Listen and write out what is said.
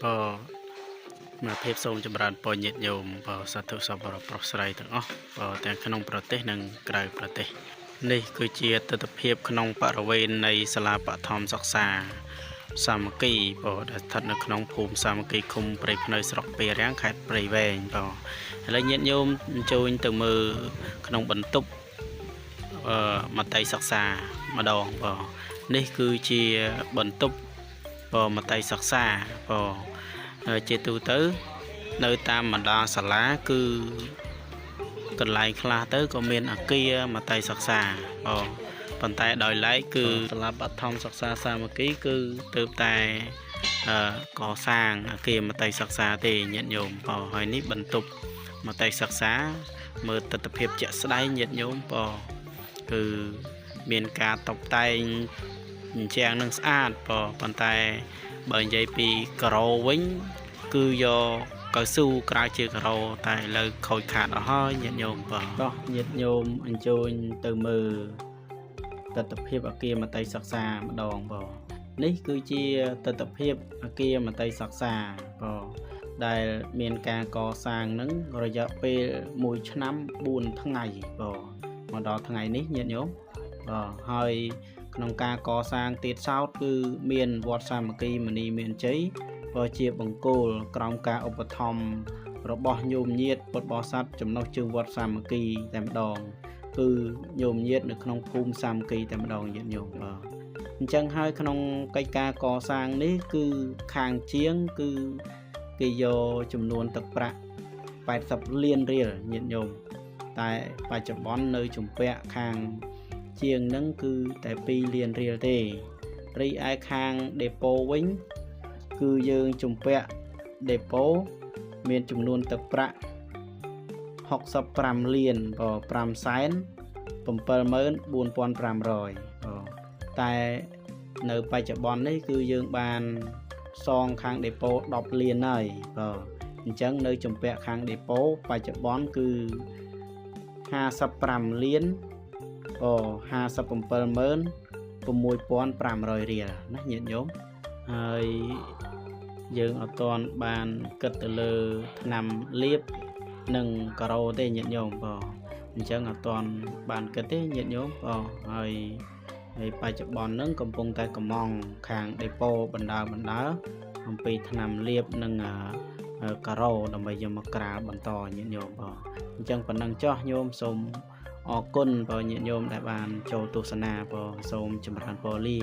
ก็มาเพียบសូมจำรันปอยnhiệtโยมพอสาธุสบรปรสไรទាំងអស់พอแต่ขนมประเทศនិងក្រៅប្រទេសនេះគឺជាទស្សនវិជ្ជាក្នុងបរិវេណនៃសាលាបឋមសិក្សាសាមគ្គីបើដែលស្ថិតនៅក្នុងភូមិសាមគ្គីឃុំព្រៃភ្នៅស្រុកពេរាំងខេត្តព្រៃវែងបើឥឡូវញាតិញោមអញ្ជើញទៅមើលក្នុងបន្ទប់មត្តេយសិក្សាម្ដងបើនេះគឺជាបន្ទប់មត្តេយសិក្សាជាទូទៅនៅតាមបណ្ដាសាលាគឺកន្លែងខ្លះទៅក៏មានអគារមត្តេយសិក្សាប៉ុន្តែដោយឡែកគឺសាលាបឋមសិក្សាសាមគ្គីគឺទើបតែកសាងអគារមត្តេយសិក្សាទេញាតិញោមហើយនេះបន្ទប់មត្តេយសិក្សាមើលទស្សនវិជ្ជាជាក់ស្ដែងញាតិញោមគឺមានការតុបតែងអញ្ចឹងនឹងស្អាតប៉ុន្តែបើនិយាយពីការ៉ូវិញគឺយកកៅស៊ូក្រៅជាការ៉ូតែឥឡូវខូចខាតអស់ហើយញាតិញោមញាតិញោមអញ្ជើញទៅមើលទស្សនវិជ្ជាអគារមត្តេយសិក្សាម្ដងនេះគឺជាទស្សនវិជ្ជាអគារមត្តេយសិក្សាដែលមានការកសាងនឹងរយៈពេល1ឆ្នាំ4ថ្ងៃមកដល់ថ្ងៃនេះញាតិញោមហើយក្នុងការកសាងទៀតសោតគឺមានវត្តសាមគ្គីមនីមានជ័យជាបង្គោលក្រោមការឧបត្ថម្ភរបស់ញោមញាតិពុទ្ធបរិស័ទចំណុះជើងវត្តសាមគ្គីតែម្ដងគឺញោមញាតិនៅក្នុងភូមិសាមគ្គីតែម្ដងញាតិញោមអញ្ចឹងហើយក្នុងកិច្ចការកសាងនេះគឺខាងជាងគឺគេយកចំនួនទឹកប្រាក់80លានរៀលញាតិញោមតែបច្ចុប្បន្ននៅជំពាក់ខាងជាងនឹងគឺតែ2លានរៀលទេរីឯខាងដេប៉ូវិញគឺយើងជំពាក់ដេប៉ូមានចំនួនទឹកប្រាក់65លាន574,500តែនៅបច្ចុប្បន្ននេះគឺយើងបានសងខាងដេប៉ូ10លានហើយអញ្ចឹងនៅជំពាក់ខាងដេប៉ូបច្ចុប្បន្នគឺ55លាន57,6,500រៀលណាញាតិញោមហើយយើងអត់ទាន់បានគិតទៅលើថ្នាំលាបនិងការ៉ូទេញាតិញោមអញ្ចឹងអត់ទាន់បានគិតទេញាតិញោមហើយបច្ចុប្បន្នហ្នឹងកំពុងតែកំងខាងដេប៉ូបណ្ដើអំពីថ្នាំលាបនិងការ៉ូដើម្បីយកមកក្រាលបន្តញាតិញោមអញ្ចឹងប៉ុណ្ណឹងចោះញោមសូមអរគុណញាតិញោមដែលបានចូលទស្សនាសូមចម្រើនពរលា